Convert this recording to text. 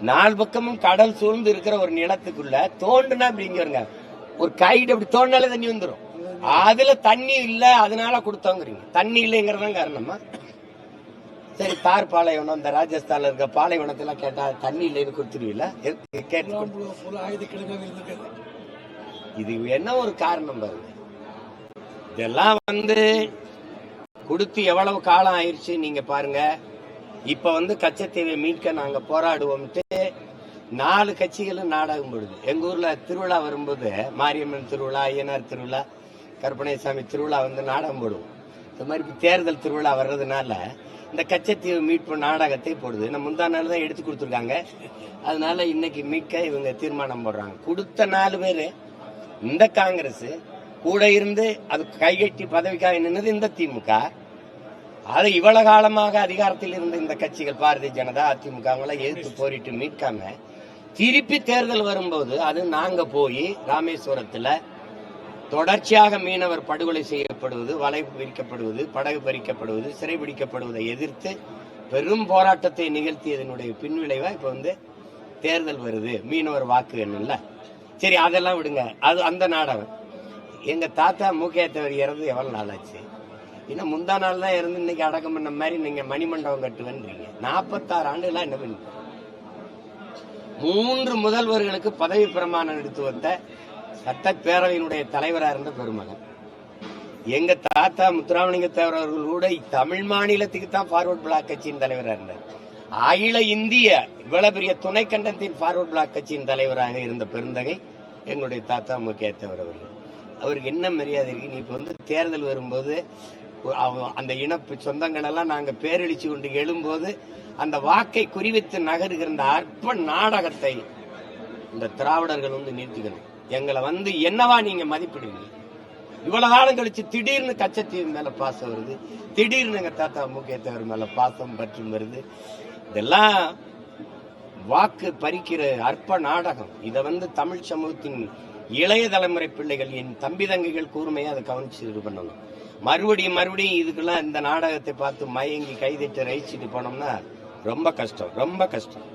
நாலு பக்கமும் கடல் சூழ்ந்து இருக்கிற ஒரு நிலத்துக்குள்ள தோண்டுனா அப்படிங்கிறங்க ஒரு கைட்டு அப்படி தோண்டினாலே தண்ணி வந்துடும். அதுல தண்ணி இல்ல அதனால கொடுத்தோங்கிறீங்க. தண்ணி இல்லைங்கிறதான் காரணமா? சரி, தார் பாலைவனம், இந்த ராஜஸ்தான்ல இருக்க பாலைவனத்தெல்லாம் கேட்டா தண்ணி இல்லைன்னு கொடுத்துருவீங்களா? இது என்ன ஒரு காரணம் பாருங்க. இதெல்லாம் கொடுத்து எவ்வளவு காலம் ஆயிடுச்சு நீங்க பாருங்க. இப்ப கச்சத்தீவை மீட்க நாங்க போராடுவோம்ட்டு 4 கட்சிகளும் நாடகம் போடுது. எங்க ஊர்ல திருவிழா வரும்போது மாரியம்மன் திருவிழா, ஐயனார் திருவிழா, கருப்பணசாமி திருவிழா நாடகம் போடுவோம். இந்த மாதிரி தேர்தல் திருவிழா வர்றதுனால இந்த கச்சத்தீவு மீட்பு நாடகத்தை போடுது. நம்ம முந்தா நாள் தான் எடுத்து கொடுத்துருக்காங்க. அதனால இன்னைக்கு மீட்க இவங்க தீர்மானம் போடுறாங்க. கொடுத்த 4 பேரு இந்த காங்கிரஸ் கூட இருந்து அது கைகட்டி பதவிக்காக நின்னது இந்த திமுக. அது இவ்வளவு காலமாக அதிகாரத்தில் இருந்த இந்த கட்சிகள் பாரதிய ஜனதா, அதிமுக எதிர்த்து போரிட்டு மீட்காம திருப்பி தேர்தல் வரும்போது அது நாங்க போய் ராமேஸ்வரத்துல தொடர்ச்சியாக மீனவர் படுகொலை செய்யப்படுவது, வலை விரிக்கப்படுவது, படகு பறிக்கப்படுவது, சிறைபிடிக்கப்படுவதை எதிர்த்து பெரும் போராட்டத்தை நிகழ்த்தியதனுடைய பின்விளைவா இப்ப தேர்தல் வருது. மீனவர் வாக்கு என்னல்ல. சரி, அதெல்லாம் விடுங்க. அது அந்த நாடகம். எங்க தாத்தா மூக்கையத்தவர் இறந்து எவ்வளவு நாள் ஆச்சு? இன்னும் முந்தா நாள் தான் இறந்து இன்னைக்கு அடக்கம் பண்ண மாதிரி நீங்க மணிமண்டபம் கட்டுவேன்றீங்க. 46 ஆண்டுகளா என்ன பண்ணி 3 முதல்வர்களுக்கு பதவி பிரமாணம் எடுத்து வந்த சட்டப்பேரவையினுடைய தலைவராக இருந்த பெருமகன் எங்க தாத்தா முத்துராமலிங்க தேவர் அவர்கள் கூட தமிழ் மாநிலத்துக்கு தான் ஃபார்வர்ட் பிளாக் கட்சியின் தலைவராக இருந்தார். அகில இந்திய இவ்வளவு பெரிய துணை கண்டத்தின் ஃபார்வர்ட் பிளாக் கட்சியின் தலைவராக இருந்த பெருந்தகை எங்களுடைய தாத்தா முக்கியத்தவர் அவர்கள். அவருக்கு என்ன மரியாதை இருக்கு? நீ இப்ப தேர்தல் வரும்போது அந்த இனப்பு சொந்தங்கள் எல்லாம் நாங்க பேரெழிச்சு கொண்டு எழும்போது அந்த வாக்கை குறிவித்து நகருகிற இந்த அற்ப நாடகத்தை இந்த திராவிடர்கள் நிறுத்திக்கணும். எங்களை என்னவா நீங்க மதிப்பிடுவீங்க? இவ்வளவு காலம் கழிச்சு திடீர்னு கச்சத்தீவு மேல பாசம் வருது, திடீர்னு எங்க தாத்தா முக்கியத்தவர் மேல பாசம் பற்றும் வருது. இதெல்லாம் வாக்கு பறிக்கிற அற்ப நாடகம். இத தமிழ் சமூகத்தின் இளைய தலைமுறை பிள்ளைகள், என் தம்பி தங்கைகள் கூர்மையா அதை கவனிச்சு இது பண்ணணும். மறுபடியும் இதுக்கெல்லாம் இந்த நாடகத்தை பார்த்து மயங்கி கைதிட்டு ரசிச்சுட்டு போனோம்னா ரொம்ப கஷ்டம், ரொம்ப கஷ்டம்.